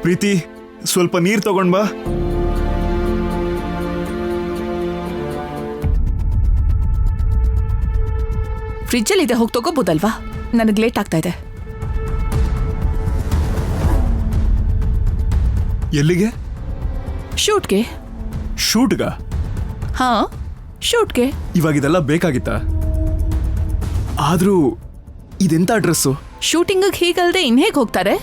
ಪ್ರೀತಿ, ಸ್ವಲ್ಪ ನೀರು ತಗೊಂಡ್ ಬಾ. ಫ್ರಿಜ್ಜಲ್ಲಿ ಇದೆ, ಹೋಗಿ ತಗೋಬೋದಲ್ವಾ? ನನಗೆ ಲೇಟ್ ಆಗ್ತಾ ಇದೆ. ಎಲ್ಲಿಗೆ? ಶೂಟ್ಗೆ. ಶೂಟ್ಗ? ಹಾ, ಶೂಟ್ಗೆ. ಇವಾಗ ಇದೆಲ್ಲ ಬೇಕಾಗಿತ್ತಾ? ಆದ್ರೂ ಇದೆಂತ ಡ್ರೆಸ್ಸು? ಶೂಟಿಂಗ್ ಹೀಗಲ್ದೆ ಇನ್ಹೇಗೆ ಹೋಗ್ತಾರೆ?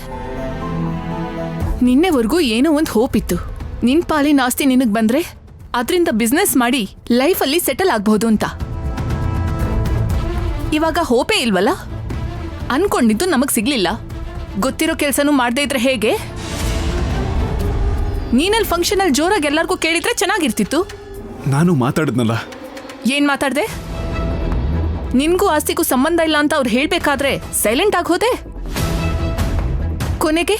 ನಿನ್ನೆವರೆಗೂ ಏನೋ ಒಂದು ಹೋಪ್ ಇತ್ತು, ನಿನ್ ಪಾಲಿನ ಆಸ್ತಿ ನಿನಗ್ ಬಂದ್ರೆ ಅದರಿಂದ ಬಿಸ್ನೆಸ್ ಮಾಡಿ ಲೈಫಲ್ಲಿ ಸೆಟಲ್ ಆಗ್ಬಹುದು ಅಂತ. ಇವಾಗ ಹೋಪೇ ಇಲ್ವಲ್ಲ? ಅನ್ಕೊಂಡಿದ್ದು ನಮಗ್ ಸಿಗ್ಲಿಲ್ಲ. ಗೊತ್ತಿರೋ ಕೆಲ್ಸನೂ ಮಾಡದೇ ಇದ್ರೆ ಹೇಗೆ? ನೀನಲ್ಲಿ ಫಂಕ್ಷನಲ್ಲಿ ಜೋರಾಗಿ ಎಲ್ಲರಿಗೂ ಕೇಳಿದ್ರೆ ಚೆನ್ನಾಗಿರ್ತಿತ್ತು. ನಾನು ಮಾತಾಡಿದ್ನಲ್ಲ. ಏನ್ ಮಾತಾಡ್ದೆ? ನಿನ್ಗೂ ಆಸ್ತಿಗೂ ಸಂಬಂಧ ಇಲ್ಲ ಅಂತ ಅವ್ರು ಹೇಳ್ಬೇಕಾದ್ರೆ ಸೈಲೆಂಟ್ ಆಗಿ ಹೋದೆ. ಕೊನೆಗೆ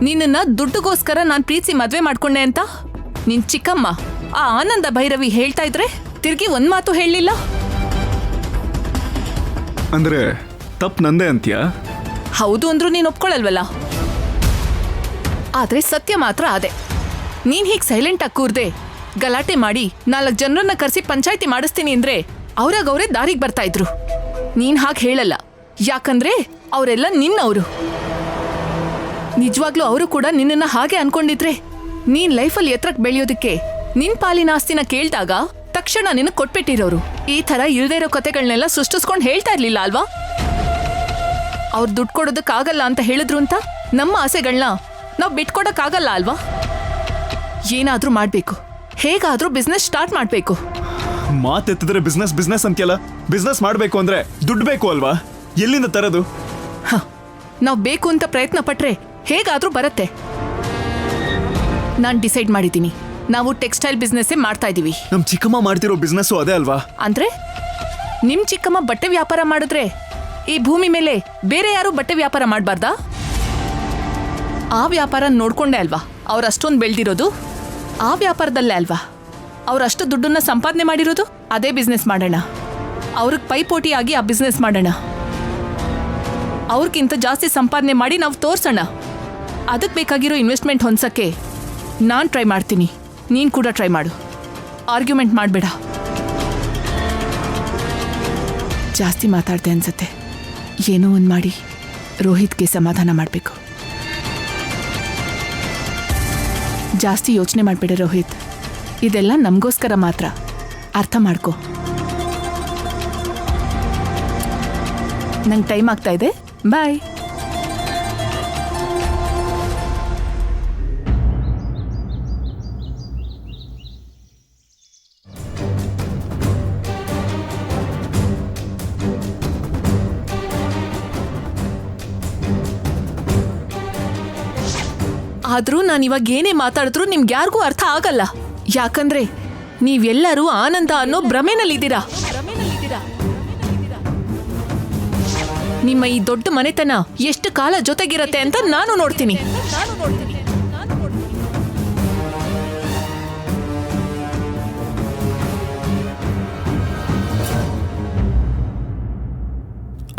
ನಿನ್ನ ದುಡ್ಡುಗೋಸ್ಕರ ನಾನ್ ಪ್ರೀತಿಸಿ ಮದ್ವೆ ಮಾಡ್ಕೊಂಡೆ ಅಂತ ನಿನ್ ಚಿಕ್ಕಮ್ಮ ಆ ಆನಂದ ಭೈರವಿ ಹೇಳ್ತಾ ಇದ್ರೆ ತಿರ್ಗಿ ಒಂದ್ ಮಾತು ಹೇಳಲಿಲ್ಲ. ಅಂದ್ರೆ ತಪ್ಪು ನಂದೇ ಅಂತ್ಯಾ? ಹೌದು ಅಂದ್ರೂ ನೀನ್ ಒಪ್ಕೊಳಲ್ವಲ್ಲ. ಆದ್ರೆ ಸತ್ಯ ಮಾತ್ರ ಅದೇ. ನೀನ್ ಹೀಗ್ ಸೈಲೆಂಟ್ ಆಗಿ ಕೂರ್ದೆ ಗಲಾಟೆ ಮಾಡಿ 4 ಜನರನ್ನ ಕರೆಸಿ ಪಂಚಾಯ್ತಿ ಮಾಡಿಸ್ತೀನಿ ಅಂದ್ರೆ ಅವ್ರಾಗವ್ರೆ ದಾರಿಗೆ ಬರ್ತಾ ಇದ್ರು. ನೀನ್ ಹಾಗೆ ಹೇಳಲ್ಲ, ಯಾಕಂದ್ರೆ ಅವರೆಲ್ಲ ನಿನ್ನವರು. ನಿಜವಾಗ್ಲೂ ಅವರು ಕೂಡ ನಿನ್ನನ್ನ ಹಾಗೆ ಅನ್ಕೊಂಡಿದ್ರೆ ನೀನ್ ಲೈಫಲ್ಲಿ ಎತ್ತರಕ್ಕೆ ಬೆಳೆಯೋದಕ್ಕೆ ನಿನ್ ಪಾಲಿನ ಆಸ್ತಿನ ಕೇಳ್ದಾಗ ತಕ್ಷಣ ನಿನ್ನ ಕೊಟ್ಬಿಟ್ಟಿರೋರು. ಈ ತರ ಇಲ್ದೇ ಇರೋ ಕತೆಗಳನ್ನೆಲ್ಲ ಸೃಷ್ಟಿಸ್ಕೊಂಡು ಹೇಳ್ತಾ ಇರ್ಲಿಲ್ಲ ಅಲ್ವಾ? ಅವ್ರು ದುಡ್ಡು ಕೊಡೋದಕ್ಕಾಗಲ್ಲ ಅಂತ ಹೇಳಿದ್ರು ಅಂತ ನಮ್ಮ ಆಸೆಗಳನ್ನ ನಾವು ಬಿಟ್ಕೊಡಕ್ಕಾಗಲ್ಲ ಅಲ್ವಾ? ಏನಾದ್ರೂ ಮಾಡ್ಬೇಕು, ಹೇಗಾದ್ರೂ ಬಿಸ್ನೆಸ್ ಸ್ಟಾರ್ಟ್ ಮಾಡ್ಬೇಕು. ಮಾತೆತ್ತಿದ್ರೆ ಬಿಸ್ನೆಸ್ ಬಿಸ್ನೆಸ್ ಅಂತ್ಯಲ್ಲ. ಬಿಸ್ನೆಸ್ ಮಾಡ್ಬೇಕು ಅಂದ್ರೆ ದುಡ್ಡು ಬೇಕು ಅಲ್ವಾ? ಎಲ್ಲಿಂದ ತರೋದು? ನಾವು ಬೇಕು ಅಂತ ಪ್ರಯತ್ನ ಪಟ್ರೆ ಹೇಗಾದ್ರೂ ಬರುತ್ತೆ. ನಾನ್ ಡಿಸೈಡ್ ಮಾಡಿದ್ದೀನಿ, ನಾವು ಟೆಕ್ಸ್ಟೈಲ್ ಬಿಸ್ನೆಸ್ ಮಾಡ್ತಾ ಇದೀವಿ. ನಮ್ ಚಿಕ್ಕಮ್ಮ ಮಾಡ್ತಿರೋ ಬಿಸ್ನೆಸ್ ಅದೇ ಅಲ್ವಾ? ಅಂದ್ರೆ ನಿಮ್ ಚಿಕ್ಕಮ್ಮ ಬಟ್ಟೆ ವ್ಯಾಪಾರ ಮಾಡಿದ್ರೆ ಈ ಭೂಮಿ ಮೇಲೆ ಬೇರೆ ಯಾರು ಬಟ್ಟೆ ವ್ಯಾಪಾರ ಮಾಡಬಾರ್ದಾ? ಆ ವ್ಯಾಪಾರ ನೋಡ್ಕೊಂಡೆ ಅಲ್ವಾ ಅವ್ರು ಅಷ್ಟೊಂದು ಬೆಳೆದಿರೋದು? ಆ ವ್ಯಾಪಾರದಲ್ಲೇ ಅಲ್ವಾ ಅವ್ರಷ್ಟು ದುಡ್ಡನ್ನ ಸಂಪಾದನೆ ಮಾಡಿರೋದು? ಅದೇ ಬಿಸ್ನೆಸ್ ಮಾಡೋಣ, ಅವ್ರಿಗೆ ಪೈಪೋಟಿಯಾಗಿ ಆ ಬಿಸ್ನೆಸ್ ಮಾಡೋಣ. ಅವ್ರಿಗಿಂತ ಜಾಸ್ತಿ ಸಂಪಾದನೆ ಮಾಡಿ ನಾವು ತೋರ್ಸೋಣ. ಅದಕ್ಕೆ ಬೇಕಾಗಿರೋ ಇನ್ವೆಸ್ಟ್ಮೆಂಟ್ ಹೊಂದ್ಸಕ್ಕೆ ನಾನು ಟ್ರೈ ಮಾಡ್ತೀನಿ, ನೀನು ಕೂಡ ಟ್ರೈ ಮಾಡು. ಆರ್ಗ್ಯುಮೆಂಟ್ ಮಾಡಬೇಡ. ಜಾಸ್ತಿ ಮಾತಾಡ್ದೆ ಅನ್ಸತ್ತೆ. ಏನೋ ಒಂದು ಮಾಡಿ ರೋಹಿತ್ಗೆ ಸಮಾಧಾನ ಮಾಡಬೇಕು. ಜಾಸ್ತಿ ಯೋಚನೆ ಮಾಡಬೇಡ ರೋಹಿತ್, ಇದೆಲ್ಲ ನಮಗೋಸ್ಕರ ಮಾತ್ರ, ಅರ್ಥ ಮಾಡ್ಕೊ. ನಂಗೆ ಟೈಮ್ ಆಗ್ತಾ ಇದೆ, ಬಾಯ್. ಆದ್ರೂ ನಾನಿವಾಗ ಏನೇ ಮಾತಾಡಿದ್ರು ನಿಮ್ಗೆ ಯಾರಿಗೂ ಅರ್ಥ ಆಗಲ್ಲ. ಯಾಕಂದ್ರೆ ನೀವೆಲ್ಲರೂ ಆನಂದ ಅನ್ನೋ ಭ್ರಮೆನಲ್ಲಿದ್ದೀರಾ. ನಿಮ್ಮ ಈ ದೊಡ್ಡ ಮನೆತನ ಎಷ್ಟು ಕಾಲ ಜೊತೆಗಿರತ್ತೆ ಅಂತ ನಾನು ನೋಡ್ತೀನಿ.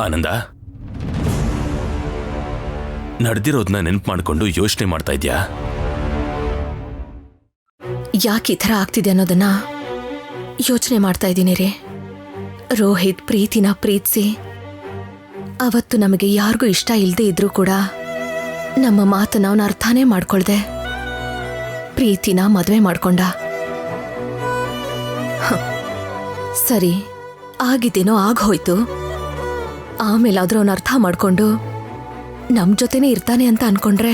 ಆನಂದ, ನಡೆದಿರೋದನ್ನ ನೆನ್ಪು ಮಾಡ್ಕೊಂಡು ಯೋಚನೆ ಮಾಡ್ತಾ ಇದ್ಯಾ? ಯಾಕೆ ಈ ಥರ ಆಗ್ತಿದೆ ಅನ್ನೋದನ್ನ ಯೋಚನೆ ಮಾಡ್ತಾ ಇದ್ದೀನಿ ರೀ. ರೋಹಿತ್ ಪ್ರೀತಿನ ಪ್ರೀತಿಸಿ ಅವತ್ತು ನಮಗೆ ಯಾರಿಗೂ ಇಷ್ಟ ಇಲ್ಲದೆ ಇದ್ರೂ ಕೂಡ ನಮ್ಮ ಮಾತನ್ನ ಅವನ ಅರ್ಥನೇ ಮಾಡ್ಕೊಳ್ದೆ ಪ್ರೀತಿನ ಮದುವೆ ಮಾಡ್ಕೊಂಡ. ಸರಿ, ಆಗಿದ್ದೇನೋ ಆಗೋಯ್ತು. ಆಮೇಲಾದ್ರೂ ಅವನ ಅರ್ಥ ಮಾಡ್ಕೊಂಡು ನಮ್ ಜೊತೆನೇ ಇರ್ತಾನೆ ಅಂತ ಅನ್ಕೊಂಡ್ರೆ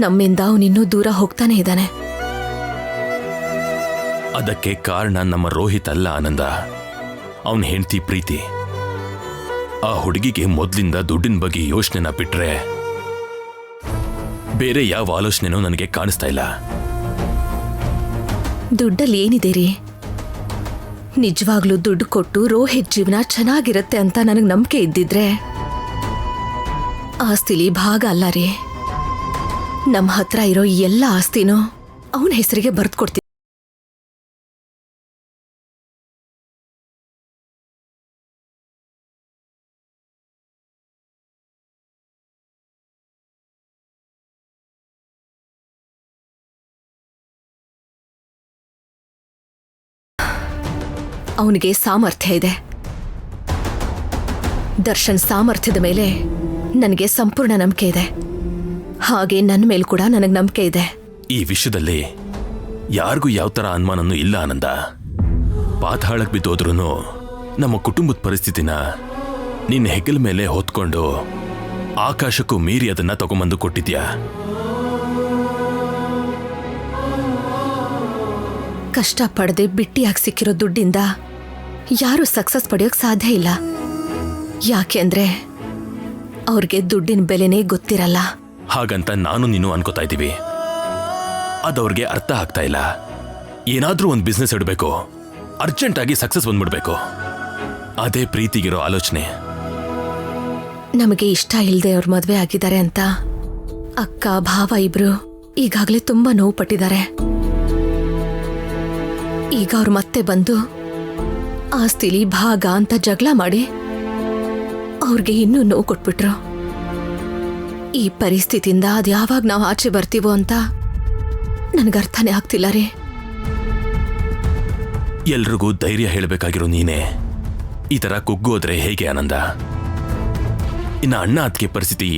ನಮ್ಮಿಂದ ಅವನಿನ್ನೂ ದೂರ ಹೋಗ್ತಾನೆ ಇದ್ದಾನೆ. ಅದಕ್ಕೆ ಕಾರಣ ನಮ್ಮ ರೋಹಿತ್ ಅಲ್ಲ ಆನಂದ, ಅವನ ಹೆಂಡತಿ ಪ್ರೀತಿ. ಆ ಹುಡುಗಿಗೆ ಮೊದ್ಲಿಂದ ದುಡ್ಡಿನ ಬಗ್ಗೆ ಯೋಚನೆನ ಬಿಟ್ರೆ ಬೇರೆ ಯಾವ ಆಲೋಚನೆನೂ ನನಗೆ ಕಾಣಿಸ್ತಾ ಇಲ್ಲ. ದುಡ್ಡಲ್ಲಿ ಏನಿದೆ ರೀ? ನಿಜವಾಗ್ಲೂ ದುಡ್ಡು ಕೊಟ್ಟು ರೋಹಿತ್ ಜೀವನ ಚೆನ್ನಾಗಿರುತ್ತೆ ಅಂತ ನನಗೆ ನಂಬಿಕೆ ಇದ್ದಿದ್ರೆ ಆಸ್ತಿಲಿ ಭಾಗ ಅಲ್ಲ ರೀ, ನಮ್ಮ ಹತ್ರ ಇರೋ ಎಲ್ಲ ಆಸ್ತಿನೂ ಅವನ ಹೆಸರಿಗೆ ಬರ್ದು ಅವನಿಗೆ ಸಾಮರ್ಥ್ಯ ಇದೆ. ದರ್ಶನ್ ಸಾಮರ್ಥ್ಯದ ಮೇಲೆ ನನಗೆ ಸಂಪೂರ್ಣ ನಂಬಿಕೆ ಇದೆ. ಹಾಗೆ ನನ್ನ ಮೇಲೂ ಕೂಡ ನನಗೆ ನಂಬಿಕೆ ಇದೆ. ಈ ವಿಷಯದಲ್ಲಿ ಯಾರಿಗೂ ಯಾವ ಥರ ಅನುಮಾನನೂ ಇಲ್ಲ ಆನಂದ. ಪಾತಾಳಕ್ಕೆ ಬಿದ್ದೋದ್ರೂ ನಮ್ಮ ಕುಟುಂಬದ ಪರಿಸ್ಥಿತಿನ ನಿನ್ನ ಹೆಗಲ ಮೇಲೆ ಹೊತ್ಕೊಂಡು ಆಕಾಶಕ್ಕೂ ಮೀರಿ ಅದನ್ನ ತಗೊಂಬಂದು ಕೊಟ್ಟಿದ್ಯಾ. ಕಷ್ಟಪಡದೆ ಬಿಟ್ಟಿಯಾಗಿ ಸಿಕ್ಕಿರೋ ದುಡ್ಡಿಂದ ಯಾರೂ ಸಕ್ಸಸ್ ಪಡೆಯೋಕ್ ಸಾಧ್ಯ ಇಲ್ಲ. ಯಾಕೆಂದ್ರೆ ಅವ್ರಿಗೆ ದುಡ್ಡಿನ ಬೆಲೆನೇ ಗೊತ್ತಿರಲ್ಲ. ಹಾಗಂತ ನಾನು ನೀನು ಅನ್ಕೋತಾ ಇದ್ದೀವಿ. ಅದವ್ರಿಗೆ ಅರ್ಥ ಆಗ್ತಾ ಇಲ್ಲ. ಏನಾದ್ರೂ ಒಂದು ಬಿಸ್ನೆಸ್ ಇಡಬೇಕು, ಅರ್ಜೆಂಟಾಗಿ ಸಕ್ಸಸ್ ಬಂದ್ಬಿಡ್ಬೇಕು. ಅದೇ ಪ್ರೀತಿಗಿರೋ ಆಲೋಚನೆ. ನಮಗೆ ಇಷ್ಟ ಇಲ್ಲದೆ ಅವ್ರ ಮದ್ವೆ ಆಗಿದ್ದಾರೆ ಅಂತ ಅಕ್ಕ ಭಾವ ಇಬ್ರು ಈಗಾಗಲೇ ತುಂಬಾ ನೋವು ಪಟ್ಟಿದ್ದಾರೆ. ಈಗ ಅವ್ರು ಮತ್ತೆ ಬಂದು ಆಸ್ತಿಲಿ ಭಾಗ ಅಂತ ಜಗಳ ಮಾಡಿ ಅವ್ರಿಗೆ ಇನ್ನೂ ನೋವು ಕೊಟ್ಬಿಟ್ರು. ಈ ಪರಿಸ್ಥಿತಿಯಿಂದ ಅದ್ಯಾವಾಗ ನಾವು ಆಚೆ ಬರ್ತೀವೋ ಅಂತ ನನಗರ್ಥನೇ ಆಗ್ತಿಲ್ಲ ರೀ. ಎಲ್ರಿಗೂ ಧೈರ್ಯ ಹೇಳಬೇಕಾಗಿರೋ ನೀನೇ ಈ ಥರ ಕುಗ್ಗೋದ್ರೆ ಹೇಗೆ ಆನಂದ? ಇನ್ನು ಅಣ್ಣ ಅದಕ್ಕೆ ಪರಿಸ್ಥಿತಿ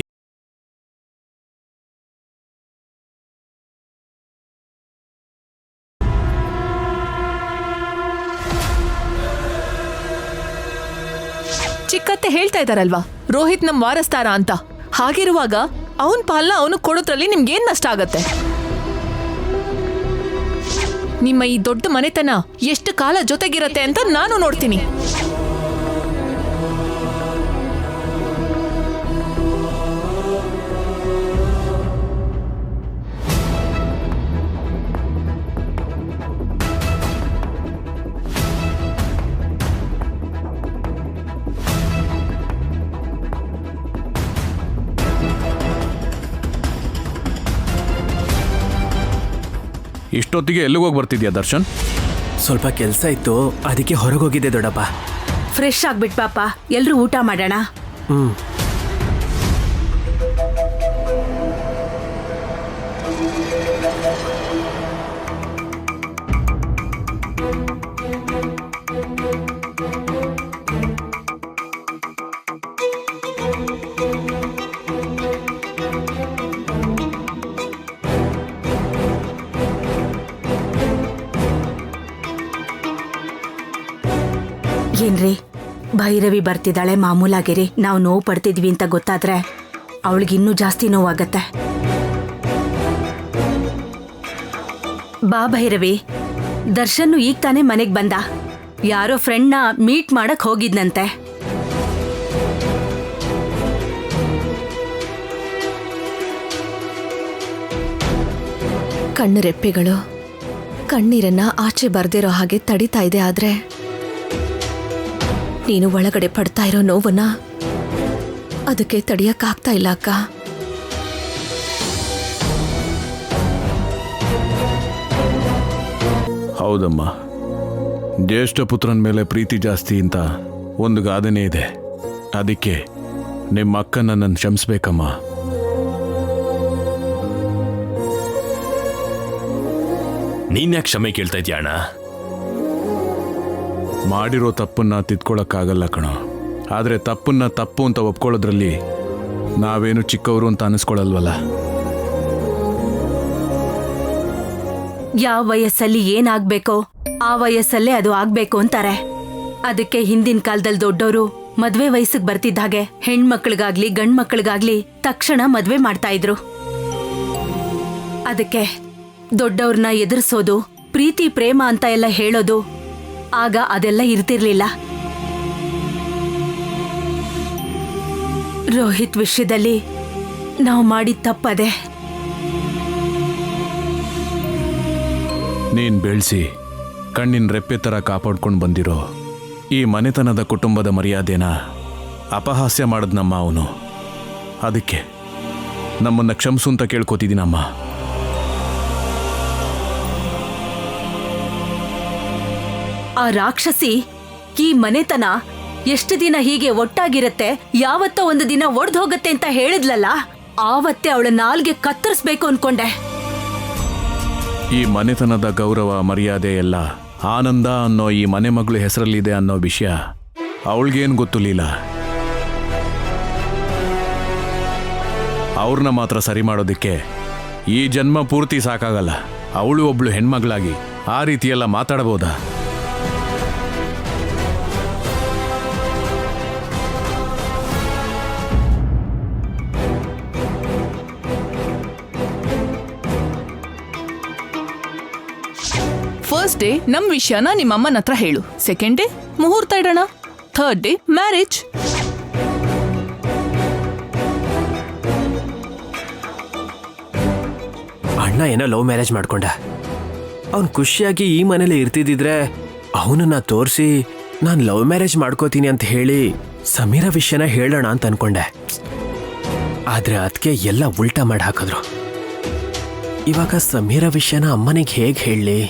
ಚಿಕ್ಕತ್ತೆ ಹೇಳ್ತಾ ಇದ್ದಾರಲ್ವಾ ರೋಹಿತ್ ನಮ್ ವಾರಸ್ತಾರ ಅಂತ. ಹಾಗಿರುವಾಗ ಅವನ್ ಪಾಲನ ಅವನು ಕೊಡೋದ್ರಲ್ಲಿ ನಿಮ್ಗೇನ್ ನಷ್ಟ ಆಗತ್ತೆ? ನಿಮ್ಮ ಈ ದೊಡ್ಡ ಮನೆತನ ಎಷ್ಟು ಕಾಲ ಜೊತೆಗಿರತ್ತೆ ಅಂತ ನಾನು ನೋಡ್ತೀನಿ. ಇಷ್ಟೊತ್ತಿಗೆ ಎಲ್ಲಿಗೆ ಹೋಗಿ ಬರ್ತಿದ್ಯಾ ದರ್ಶನ್? ಸ್ವಲ್ಪ ಕೆಲಸ ಇತ್ತು, ಅದಕ್ಕೆ ಹೊರಗೋಗಿದ್ದೆ ದೊಡ್ಡಪ್ಪ. ಫ್ರೆಶ್ ಆಗ್ಬಿಟ್ ಪಾಪ, ಎಲ್ರೂ ಊಟ ಮಾಡೋಣ. ಏನ್ರಿ, ಭೈರವಿ ಬರ್ತಿದ್ದಾಳೆ ಮಾಮೂಲಾಗಿರಿ. ನಾವು ನೋವು ಪಡ್ತಿದ್ವಿ ಅಂತ ಗೊತ್ತಾದ್ರೆ ಅವಳಿಗಿನ್ನೂ ಜಾಸ್ತಿ ನೋವಾಗತ್ತೆ. ಬಾ ಭೈರವಿ, ದರ್ಶನ್ ಈಗ ತಾನೇ ಮನೆಗೆ ಬಂದ. ಯಾರೋ ಫ್ರೆಂಡ್ನ ಮೀಟ್ ಮಾಡಕ್ ಹೋಗಿದ್ನಂತೆ. ಕಣ್ಣು ರೆಪ್ಪೆಗಳು ಕಣ್ಣೀರನ್ನ ಆಚೆ ಬರ್ದಿರೋ ಹಾಗೆ ತಡಿತಾ ಇದೆ. ಆದ್ರೆ ನೀನು ಒಳಗಡೆ ಪಡ್ತಾ ಇರೋ ನೋವನ್ನ ಅದಕ್ಕೆ ತಡಿಯಕ್ಕಾಗ್ತಾ ಇಲ್ಲ ಅಕ್ಕ. ಹೌದಮ್ಮ, ಜ್ಯೇಷ್ಠ ಪುತ್ರನ ಮೇಲೆ ಪ್ರೀತಿ ಜಾಸ್ತಿ ಅಂತ ಒಂದು ಗಾದೆನೇ ಇದೆ. ಅದಕ್ಕೆ ನಿಮ್ಮ ಅಕ್ಕ ನನ್ನನ್ನು ಕ್ಷಮಿಸ್ಬೇಕಮ್ಮ. ನೀನ್ ಯಾಕೆ ಕ್ಷಮೆ ಕೇಳ್ತಾ ಇದ್ಯಾ ಅಣ್ಣ? ಮಾಡಿರೋ ತಪ್ಪನ್ನ ತಿದ್ಕೊಳಕ್ಕಾಗಲ್ಲ ಕಣೋ. ಆದರೆ ತಪ್ಪನ್ನ ತಪ್ಪು ಅಂತ ಒಪ್ಕೊಳ್ಳೋದ್ರಲ್ಲಿ ನಾವೇನು ಚಿಕ್ಕವರು ಅಂತ ಅನಿಸ್ಕೊಳ್ಳಲ್ವಲ್ಲ. ಯಾವ ವಯಸ್ಸಲ್ಲಿ ಏನಾಗ್ಬೇಕೋ ಆ ವಯಸ್ಸಲ್ಲೇ ಅದು ಆಗ್ಬೇಕು ಅಂತಾರೆ. ಅದಕ್ಕೆ ಹಿಂದಿನ ಕಾಲದಲ್ಲಿ ದೊಡ್ಡವರು ಮದ್ವೆ ವಯಸ್ಸಿಗೆ ಬರ್ತಿದ್ದಾಗೆ ಹೆಣ್ಮಕ್ಳಿಗಾಗ್ಲಿ ಗಂಡ್ ಮಕ್ಳಿಗಾಗ್ಲಿ ತಕ್ಷಣ ಮದ್ವೆ ಮಾಡ್ತಾ ಇದ್ರು. ಅದಕ್ಕೆ ದೊಡ್ಡವ್ರನ್ನ ಎದುರಿಸೋದು, ಪ್ರೀತಿ ಪ್ರೇಮ ಅಂತ ಎಲ್ಲ ಹೇಳೋದು, ಆಗ ಅದೆಲ್ಲ ಇರ್ತಿರ್ಲಿಲ್ಲ. ರೋಹಿತ್ ವಿಷಯದಲ್ಲಿ ನಾವು ಮಾಡಿದ ತಪ್ಪದೆ. ನೀನ್ ಬೆಳೆಸಿ ಕಣ್ಣಿನ ರೆಪ್ಪೆ ಥರ ಕಾಪಾಡ್ಕೊಂಡು ಬಂದಿರೋ ಈ ಮನೆತನದ ಕುಟುಂಬದ ಮರ್ಯಾದೆನ ಅಪಹಾಸ್ಯ ಮಾಡಿದ್ನಮ್ಮ ಅವನು. ಅದಕ್ಕೆ ನಮ್ಮನ್ನ ಕ್ಷಮಿಸು ಅಂತ ಕೇಳ್ಕೊತಿದ್ದೀನಮ್ಮ. ಆ ರಾಕ್ಷಸಿ ಈ ಮನೆತನ ಎಷ್ಟು ದಿನ ಹೀಗೆ ಒಟ್ಟಾಗಿರತ್ತೆ, ಯಾವತ್ತೋ ಒಂದು ದಿನ ಒಡ್ದು ಹೋಗತ್ತೆ ಅಂತ ಹೇಳಿದ್ಲಲ್ಲ, ಆವತ್ತೇ ಅವಳ ನಾಲ್ಗೆ ಕತ್ತರಿಸ್ಬೇಕು ಅನ್ಕೊಂಡೆ. ಈ ಮನೆತನದ ಗೌರವ ಮರ್ಯಾದೆ ಎಲ್ಲ ಆನಂದ ಅನ್ನೋ ಈ ಮನೆ ಮಗಳು ಹೆಸರಲ್ಲಿದೆ ಅನ್ನೋ ವಿಷಯ ಅವಳಿಗೇನು ಗೊತ್ತು ಲೀಲಾ. ಅವ್ರನ್ನ ಮಾತ್ರ ಸರಿ ಮಾಡೋದಕ್ಕೆ ಈ ಜನ್ಮ ಪೂರ್ತಿ ಸಾಕಾಗಲ್ಲ. ಅವಳು ಒಬ್ಳು ಹೆಣ್ಮಗಳಾಗಿ ಆ ರೀತಿಯೆಲ್ಲ ಮಾತಾಡಬಹುದಾ? ಫಸ್ಟ್ ಡೇ ನಮ್ ವಿಷಯನ ನಿಮ್ಮ ಅಮ್ಮನ ಹತ್ರ ಹೇಳು. ಸೆಕೆಂಡ್ ಡೇ ಮುಹೂರ್ತ ಇಡೋಣ. Third day marriage. ಅಣ್ಣ ಏನೋ ಲವ್ ಮ್ಯಾರೇಜ್ ಮಾಡ್ಕೊಂಡ. ಅವ್ನು ಖುಷಿಯಾಗಿ ಈ ಮನೇಲಿ ಇರ್ತಿದ್ದಿದ್ರೆ ಅವನನ್ನ ತೋರಿಸಿ ನಾನು ಲವ್ ಮ್ಯಾರೇಜ್ ಮಾಡ್ಕೋತೀನಿ ಅಂತ ಹೇಳಿ ಸಮೀರ ವಿಷಯನ ಹೇಳೋಣ ಅಂತ ಅನ್ಕೊಂಡೆ. ಆದ್ರೆ ಅದಕ್ಕೆ ಎಲ್ಲ ಉಲ್ಟಾ ಮಾಡಿ ಹಾಕಿದ್ರು. ಇವಾಗ ಸಮೀರ ವಿಷಯನ ಅಮ್ಮನಿಗೆ ಹೇಗೆ ಹೇಳಲಿ?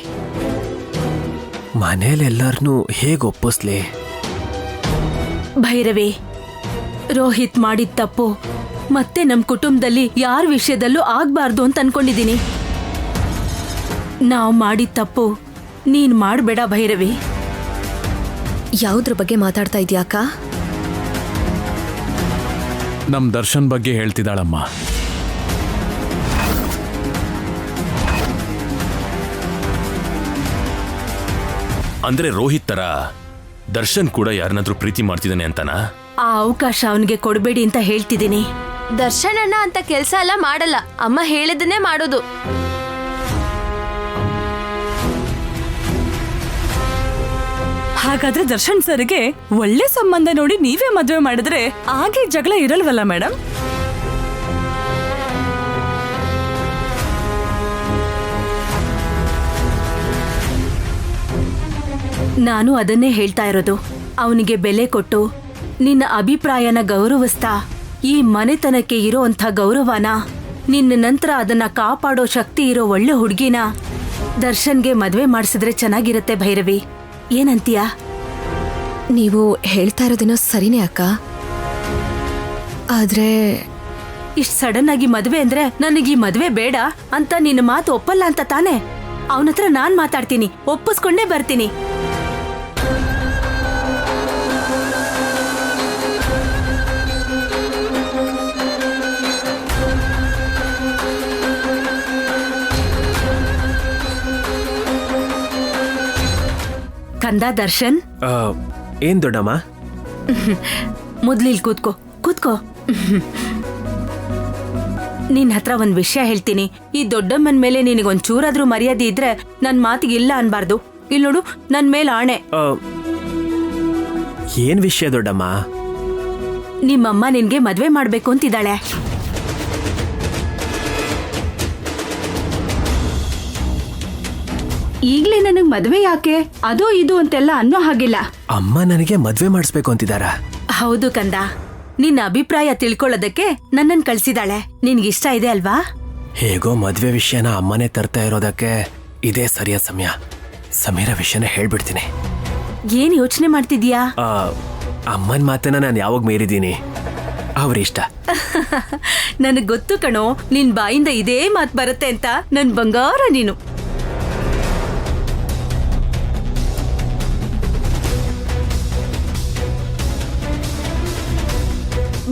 ಮನೇಲೆಲ್ಲರನ್ನೂ ಹೇಗೆ ಒಪ್ಪಿಸ್ಲಿ? ಭೈರವಿ, ರೋಹಿತ್ ಮಾಡಿದ ತಪ್ಪು ಮತ್ತೆ ನಮ್ಮ ಕುಟುಂಬದಲ್ಲಿ ಯಾರ ವಿಷಯದಲ್ಲೂ ಆಗ್ಬಾರ್ದು ಅಂತ ಅನ್ಕೊಂಡಿದ್ದೀನಿ. ನಾವು ಮಾಡಿದ ತಪ್ಪು ನೀನ್ ಮಾಡಬೇಡ ಭೈರವಿ. ಯಾವುದ್ರ ಬಗ್ಗೆ ಮಾತಾಡ್ತಾ ಇದೀಯಾಕ? ನಮ್ಮ ದರ್ಶನ್ ಬಗ್ಗೆ ಹೇಳ್ತಿದ್ದಾಳಮ್ಮ. ಅಂದ್ರೆ ರೋಹಿತ್ ತರ ದರ್ಶನ್ ಕೂಡ ಯಾರನ್ನಾದ್ರೂ ಪ್ರೀತಿ ಮಾಡ್ತಿದ್ದಾನೆ ಅಂತನಾ? ಆ ಅವಕಾಶ ಅವನಿಗೆ ಕೊಡಬೇಡಿ ಅಂತ ಹೇಳ್ತಿದ್ದೀನಿ. ದರ್ಶನ್ ಅಣ್ಣ ಅಂತ ಕೆಲಸ ಎಲ್ಲ ಮಾಡಲ್ಲ. ಅಮ್ಮ ಹೇಳಿದನ್ನೇ ಮಾಡೋದು. ಹಾಗಾದ್ರೆ ದರ್ಶನ್ ಸರ್ಗೆ ಒಳ್ಳೆ ಸಂಬಂಧ ನೋಡಿ ನೀವೇ ಮದುವೆ ಮಾಡಿದ್ರೆ ಹಾಗೆ ಜಗಳ ಇರಲ್ವಲ್ಲ ಮೇಡಮ್? ನಾನು ಅದನ್ನೇ ಹೇಳ್ತಾ ಇರೋದು. ಅವನಿಗೆ ಬೆಲೆ ಕೊಟ್ಟು ನಿನ್ನ ಅಭಿಪ್ರಾಯನ ಗೌರವಿಸ್ತಾ ಈ ಮನೆತನಕ್ಕೆ ಇರೋ ಅಂಥ ಗೌರವನ, ನಿನ್ನ ನಂತರ ಅದನ್ನ ಕಾಪಾಡೋ ಶಕ್ತಿ ಇರೋ ಒಳ್ಳೆ ಹುಡುಗಿನ ದರ್ಶನ್ಗೆ ಮದ್ವೆ ಮಾಡಿಸಿದ್ರೆ ಚೆನ್ನಾಗಿರುತ್ತೆ ಭೈರವಿ. ಏನಂತೀಯಾ? ನೀವು ಹೇಳ್ತಾ ಇರೋದೇನೋ ಸರಿನೇ ಅಕ್ಕ. ಆದ್ರೆ ಇಷ್ಟು ಸಡನ್ ಆಗಿ ಮದ್ವೆ ಅಂದ್ರೆ ನನಗೆ ಈ ಮದ್ವೆ ಬೇಡ ಅಂತ ನಿನ್ನ ಮಾತು ಒಪ್ಪಲ್ಲ ಅಂತ ತಾನೆ? ಅವನ ಹತ್ರ ನಾನ್ ಮಾತಾಡ್ತೀನಿ, ಒಪ್ಪಿಸ್ಕೊಂಡೇ ಬರ್ತೀನಿ. ಕಂದ ದರ್ಶನ್, ಏನ್ ದೊಡ್ಡಮ್ಮ? ಮೊದ್ಲಿಲ್ ಕೂತ್ಕೋ ಕೂತ್ಕೋ. ನಿನ್ ಹತ್ರ ಒಂದ್ ವಿಷಯ ಹೇಳ್ತೀನಿ. ಈ ದೊಡ್ಡಮ್ಮನ್ ಮೇಲೆ ನಿನಗೊಂದ್ ಚೂರಾದ್ರೂ ಮರ್ಯಾದೆ ಇದ್ರೆ ನನ್ ಮಾತಿಗೆ ಇಲ್ಲ ಅನ್ಬಾರ್ದು. ಇಲ್ ನೋಡು, ನನ್ ಮೇಲೆ ಆಣೆ. ಏನ್ ವಿಷಯ ದೊಡ್ಡಮ್ಮ? ನಿಮ್ಮಮ್ಮ ನಿನ್ಗೆ ಮದ್ವೆ ಮಾಡ್ಬೇಕು ಅಂತಿದ್ದಾಳೆ. ಈಗ್ಲೇ ನನಗ್ ಮದ್ವೆ ಯಾಕೆ, ಅದು ಇದು ಅಂತೆಲ್ಲ ಅನ್ನೋ ಹಾಗಿಲ್ಲ. ಅಮ್ಮ ನನಗೆ ಮದ್ವೆ ಮಾಡಿಸ್ಬೇಕು ಅಂತಿದಾರ? ಹೌದು ಕಂದ, ನಿನ್ನ ಅಭಿಪ್ರಾಯ ತಿಳ್ಕೊಳ್ಳೋದಕ್ಕೆ ನನ್ನನ್ ಕಳ್ಸಿದಾಳೆ. ನಿನ್ಗಿಷ್ಟ ಇದೆ ಅಲ್ವಾ? ಹೇಗೋ ಮದ್ವೆ ವಿಷಯನ ಅಮ್ಮನೇ ತರ್ತಾ ಇರೋದಕ್ಕೆ ಇದೇ ಸರಿಯಾದ ಸಮಯ. ಸಮೀರ ವಿಷಯನ ಹೇಳ್ಬಿಡ್ತೀನಿ. ಏನ್ ಯೋಚನೆ ಮಾಡ್ತಿದ್ಯಾ? ಅಮ್ಮನ ಮಾತನ್ನ ನಾನು ಯಾವಾಗ ಮೀರಿದ್ದೀನಿ? ಅವ್ರಿಷ್ಟ. ನನಗ್ ಗೊತ್ತು ಕಣೋ, ನಿನ್ ಬಾಯಿಂದ ಇದೇ ಮಾತ್ ಬರುತ್ತೆ ಅಂತ. ನನ್ ಬಂಗಾರ ನೀನು.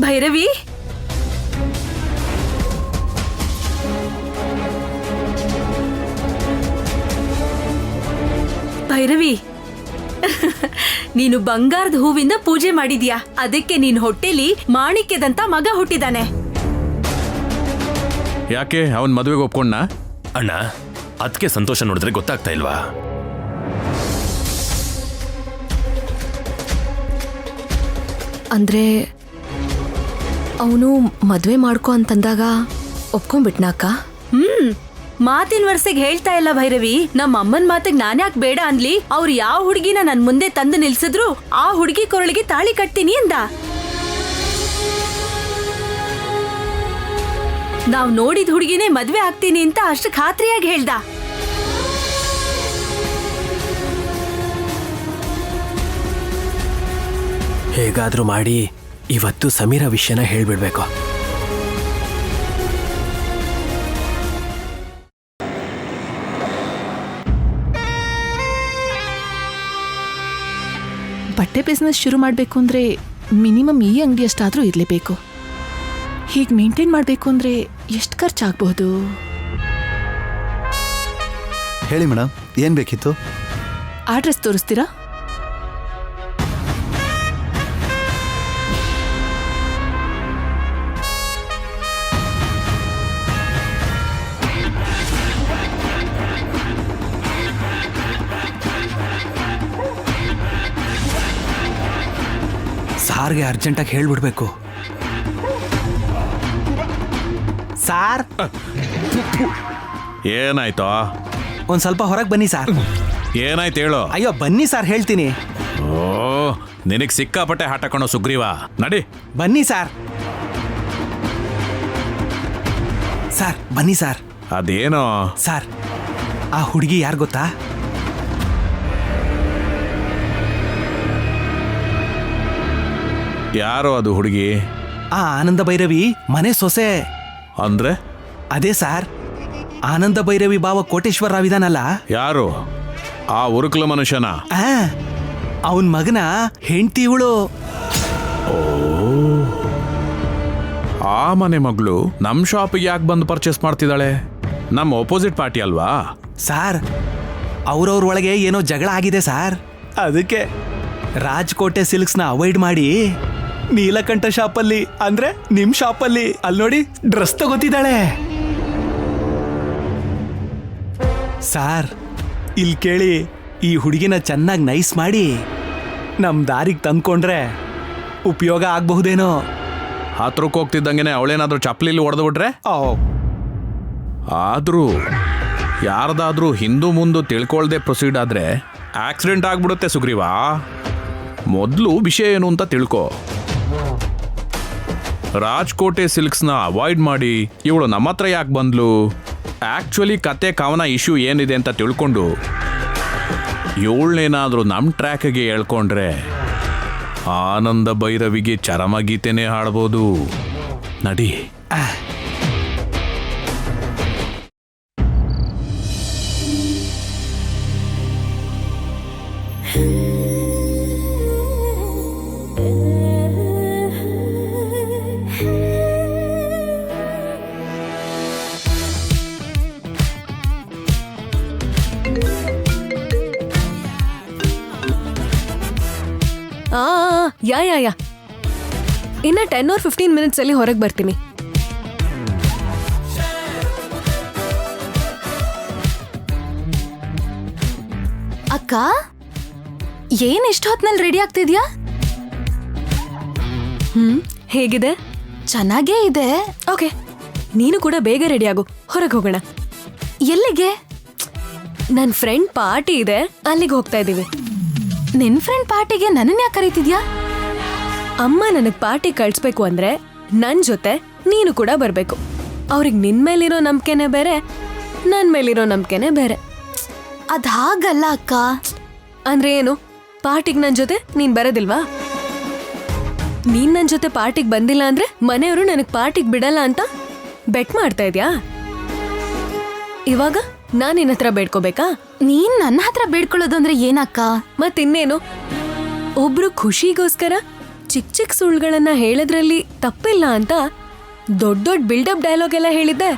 ಭೈರವಿ, ಭೈರವಿ, ನೀನು ಬಂಗಾರದ ಹೂವಿಂದ ಪೂಜೆ ಮಾಡಿದ್ಯಾ. ಅದಕ್ಕೆ ನೀನ್ ಹೊಟ್ಟೆಲಿ ಮಾಣಿಕ್ಯದಂತ ಮಗ ಹುಟ್ಟಿದಾನೆ. ಯಾಕೆ ಅವನ್ ಮದುವೆಗೆ ಒಪ್ಕೊಂಡ? ಅಣ್ಣ, ಅದಕ್ಕೆ ಸಂತೋಷ ನೋಡಿದ್ರೆ ಗೊತ್ತಾಗ್ತಾ ಇಲ್ವಾ? ಅಂದ್ರೆ ಅವನು ಮದ್ವೆ ಮಾಡ್ಕೊ ಅಂತಂದಾಗ ಒಪ್ಕೊಂಡ್ಬಿಟ್ನಾಕ? ಮಾತಿನ ವರ್ಷಗೆ ಹೇಳ್ತಾ ಇಲ್ಲ ಭೈರವಿ. ನಮ್ಮ ಅಮ್ಮನ್ ಮಾತಿಗೆ ನಾನ್ಯಾಕ್ ಬೇಡ ಅನ್ಲಿ? ಅವ್ರು ಯಾವ ಹುಡುಗಿನ ನನ್ ಮುಂದೆ ತಂದು ನಿಲ್ಸಿದ್ರು ಆ ಹುಡುಗಿ ಕೊರಳಿಗೆ ತಾಳಿ ಕಟ್ತೀನಿ ಅಂದ. ನಾವ್ ನೋಡಿದ ಹುಡುಗಿನೇ ಮದ್ವೆ ಆಗ್ತೀನಿ ಅಂತ ಅಷ್ಟು ಖಾತ್ರಿಯಾಗಿ ಹೇಳ್ದ. ಹೇಗಾದ್ರೂ ಮಾಡಿ ಇವತ್ತು ಸಮೀರ ವಿಷಯನ ಹೇಳ್ಬಿಡ್ಬೇಕು. ಬಟ್ಟೆ ಬಿಸ್ನೆಸ್ ಶುರು ಮಾಡಬೇಕು ಅಂದರೆ ಮಿನಿಮಮ್ ಈ ಅಂಗಡಿ ಅಷ್ಟಾದರೂ ಇರಲೇಬೇಕು. ಹೀಗೆ ಮೇಂಟೈನ್ ಮಾಡಬೇಕು ಅಂದರೆ ಎಷ್ಟು ಖರ್ಚಾಗಬಹುದು? ಹೇಳಿ ಮೇಡಮ್, ಏನು ಬೇಕಿತ್ತು? ಅಡ್ರೆಸ್ ತೋರಿಸ್ತೀರಾ? ಸಾರ್ಗೆ ಅರ್ಜೆಂಟಾಗಿ ಹೇಳ್ಬಿಡ್ಬೇಕು. ಸಾರ್, ಏನಾಯ್ತೋ? ಒಂದ್ ಸ್ವಲ್ಪ ಹೊರಗೆ ಬನ್ನಿ ಸಾರ್. ಏನಾಯ್ತು ಹೇಳು. ಅಯ್ಯೋ ಬನ್ನಿ ಸಾರ್, ಹೇಳ್ತೀನಿ. ಓ, ನಿನಗೆ ಸಿಕ್ಕಾಪಟ್ಟೆ ಹಾಟಕಣೋ ಸುಗ್ರೀವ, ನಡಿ. ಬನ್ನಿ ಸಾರ್. ಸಾರ್ ಬನ್ನಿ ಸಾರ್. ಅದೇನೋ ಸಾರ್, ಆ ಹುಡುಗಿ ಯಾರು ಗೊತ್ತಾ? ಯಾರೋ ಅದು ಹುಡುಗಿ? ಆ ಆನಂದ ಭೈರವಿ ಮನೆ ಸೊಸೆ. ಅಂದ್ರೆ? ಅದೇ ಸಾರ್, ಆನಂದ ಭೈರವಿ ಬಾವ ಕೋಟೇಶ್ವರ ರಾವ್ ಇದಾನಲ್ಲ. ಯಾರು? ಆ ಉರುಕ್ಲ ಮನುಷ್ಯನ? ಅವನ್ ಮಗನ ಹೆಂಡತಿ ಇವಳು. ಆ ಮನೆ ಮಗಳು ನಮ್ ಶಾಪಿಗೆ ಯಾಕೆ ಬಂದು ಪರ್ಚೇಸ್ ಮಾಡ್ತಿದ್ದಾಳೆ? ನಮ್ಮ ಅಪೋಸಿಟ್ ಪಾರ್ಟಿ ಅಲ್ವಾ? ಸಾರ್, ಅವ್ರವ್ರ ಒಳಗೆ ಏನೋ ಜಗಳ ಆಗಿದೆ ಸಾರ್. ಅದಕ್ಕೆ ರಾಜ್ಕೋಟೆ ಸಿಲ್ಕ್ಸ್ನ ಅವಾಯ್ಡ್ ಮಾಡಿ ನೀಲಕಂಠ ಶಾಪಲ್ಲಿ, ಅಂದ್ರೆ ನಿಮ್ ಶಾಪಲ್ಲಿ ಅಲ್ಲಿ ನೋಡಿ ಡ್ರೆಸ್ ತಗೋತಿದ್ದಾಳೆ. ಸಾರ್ ಇಲ್ಲಿ ಕೇಳಿ, ಈ ಹುಡುಗಿನ ಚೆನ್ನಾಗಿ ನೈಸ್ ಮಾಡಿ ನಮ್ ದಾರಿಗೆ ತಂದ್ಕೊಂಡ್ರೆ ಉಪಯೋಗ ಆಗ್ಬಹುದೇನೋ. ಹತ್ರಕ್ಕೆ ಹೋಗ್ತಿದ್ದಂಗೆನೆ ಅವಳೇನಾದ್ರೂ ಚಪ್ಪಲಿಲಿ ಹೊಡೆದು ಬಿಟ್ರೆ? ಆದ್ರೂ ಯಾರ್ದಾದ್ರೂ ಹಿಂದೂ ಮುಂದೆ ತಿಳ್ಕೊಳ್ದೆ ಪ್ರೊಸೀಡ್ ಆದ್ರೆ ಆಕ್ಸಿಡೆಂಟ್ ಆಗ್ಬಿಡುತ್ತೆ ಸುಗ್ರೀವ. ಮೊದಲು ವಿಷಯ ಏನು ಅಂತ ತಿಳ್ಕೊ. ರಾಜ್ಕೋಟೆ ಸಿಲ್ಕ್ಸ್ನ ಅವಾಯ್ಡ್ ಮಾಡಿ ಇವಳು ನಮ್ಮ ಹತ್ರ ಯಾಕೆ ಬಂದ್ಲು, ಆಕ್ಚುಲಿ ಕತೆ ಕವನ ಇಶ್ಯೂ ಏನಿದೆ ಅಂತ ತಿಳ್ಕೊಂಡು ಇವಳನ್ನೇನಾದ್ರೂ ನಮ್ಮ ಟ್ರ್ಯಾಕ್ಗೆ ಹೇಳ್ಕೊಂಡ್ರೆ ಆನಂದ ಭೈರವಿಗೆ ಚರಮಗೀತೆನೇ ಹಾಡ್ಬೋದು. ನಡಿ. ಯಾ ಇನ್ನ 10 or 15 minutes ಅಲ್ಲಿ ಹೊರಗೆ ಬರ್ತೀನಿ. ಅಕ್ಕ, ಏನ್ ಇಷ್ಟ ಹೊತ್ನಲ್ಲಿ ರೆಡಿ ಆಗ್ತಿದ್ಯಾ? ಹೇಗಿದೆ? ಚೆನ್ನಾಗೇ ಇದೆ. ಓಕೆ, ನೀನು ಕೂಡ ಬೇಗ ರೆಡಿ ಆಗು, ಹೊರಗೆ ಹೋಗೋಣ. ಎಲ್ಲಿಗೆ? ನನ್ನ ಫ್ರೆಂಡ್ ಪಾರ್ಟಿ ಇದೆ, ಅಲ್ಲಿಗೆ ಹೋಗ್ತಾ ಇದೀವಿ. ನಿನ್ ಫ್ರೆಂಡ್ ಪಾರ್ಟಿಗೆ ನನ್ನನ್ನ ಯಾಕೆ ಕರೀತಿದ್ಯಾ? ಅಮ್ಮ ನನಗ್ ಪಾರ್ಟಿ ಕಳ್ಸ್ಬೇಕು ಅಂದ್ರೆ ನನ್ ಜೊತೆ ನೀನು ಕೂಡ ಬರ್ಬೇಕು. ಅವ್ರಿಗೆ ನಿನ್ ಮೇಲಿರೋ ನಂಬಿಕೆನೆ ಬೇರೆ, ನನ್ ಮೇಲಿರೋ ನಂಬಿಕೆನೆ ಬೇರೆ. ಅದ್ ಹಾಗಲ್ಲ ಅಕ್ಕ. ಅಂದ್ರೆ ಏನು? ಪಾರ್ಟಿಗೆ ನನ್ ಜೊತೆ ನೀನ್ ಬರೋದಿಲ್ವಾ? ನೀನ್ ನನ್ ಜೊತೆ ಪಾರ್ಟಿಗೆ ಬಂದಿಲ್ಲ ಅಂದ್ರೆ ಮನೆಯವರು ನನಗ್ ಪಾರ್ಟಿಗೆ ಬಿಡಲ್ಲ ಅಂತ ಬೆಟ್ ಮಾಡ್ತಾ ಇದ್ಯಾ? ಇವಾಗ ನಾನ್ ನಿನ್ನ ಹತ್ರ ಬೇಡ್ಕೋಬೇಕಾ? ನೀನ್ ನನ್ನ ಹತ್ರ ಬೇಡ್ಕೊಳ್ಳೋದು ಅಂದ್ರೆ ಏನಕ್ಕ? ಮತ್ತಿನ್ನೇನು, ಒಬ್ರು ಖುಷಿಗೋಸ್ಕರ ಚಿಕ್ಕ ಚಿಕ್ಕ ಸುಳ್ಳುಗಳನ್ನ ಹೇಳೋದ್ರಲ್ಲಿ ತಪ್ಪಿಲ್ಲ ಅಂತ ದೊಡ್ಡ ದೊಡ್ಡ ಬಿಲ್ಡಪ್ ಡೈಲಾಗ್ ಎಲ್ಲ ಹೇಳಿದ್ದೆ.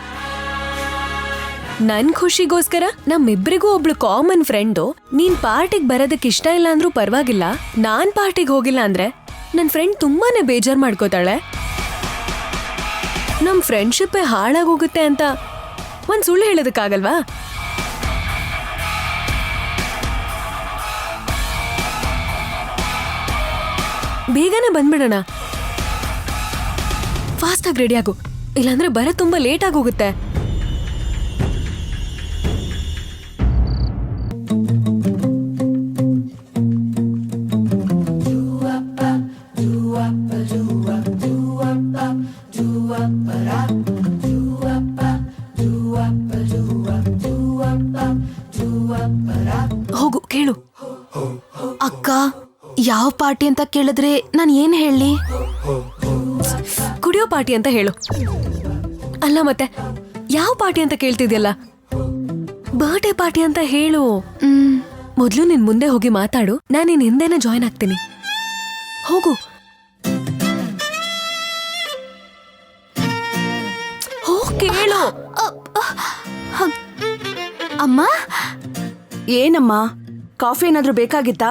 ನನ್ ಖುಷಿಗೋಸ್ಕರ ನಮ್ಮಿಬ್ರಿಗೂ ಒಬ್ಳು ಕಾಮನ್ ಫ್ರೆಂಡು ನೀನ್ ಪಾರ್ಟಿಗೆ ಬರೋದಕ್ಕೆ ಇಷ್ಟ ಇಲ್ಲ ಅಂದ್ರೂ ಪರವಾಗಿಲ್ಲ, ನಾನ್ ಪಾರ್ಟಿಗೆ ಹೋಗಿಲ್ಲ ಅಂದ್ರೆ ನನ್ ಫ್ರೆಂಡ್ ತುಂಬಾನೇ ಬೇಜಾರ್ ಮಾಡ್ಕೋತಾಳೆ. ನಮ್ ಫ್ರೆಂಡ್ಶಿಪ್ ಹಾಳಾಗೋಗುತ್ತೆ ಅಂತ ಒಂದ್ ಸುಳ್ಳು ಹೇಳೋದಕ್ಕಾಗಲ್ವಾ? ಬೇಗನೆ ಬಂದ್ಬಿಡೋಣ. ಫಾಸ್ಟ್ ಆಗಿ ರೆಡಿ ಆಗು, ಇಲ್ಲಾಂದ್ರೆ ಬರೋ ತುಂಬಾ ಲೇಟ್ ಆಗೋಗುತ್ತೆ. ಹೋಗು, ಕೇಳು. ಅಕ್ಕ, ಯಾವ ಪಾರ್ಟಿ ಅಂತ ಕೇಳಿದ್ರೆ ನಾನು ಏನ್ ಹೇಳಿ? ಕುಡಿಯೋ ಪಾರ್ಟಿ ಅಂತ ಹೇಳು. ಅಲ್ಲ ಮತ್ತೆ ಯಾವ ಪಾರ್ಟಿ ಅಂತ ಕೇಳ್ತಿದ್ಯಲ್ಲ? ಬರ್ಡೇ ಪಾರ್ಟಿ ಅಂತ ಹೇಳು. ಮೊದ್ಲು ನಿನ್ ಮುಂದೆ ಹೋಗಿ ಮಾತಾಡು, ನಾನು ನಿನ್ ಹಿಂದೆನೆ ಜಾಯ್ನ್ ಆಗ್ತೀನಿ. ಹೋಗು. ಹೋಗ್ ಕೇಳು. ಅಮ್ಮ ಏನಮ್ಮ, ಕಾಫಿ ಏನಾದ್ರೂ ಬೇಕಾಗಿತ್ತಾ?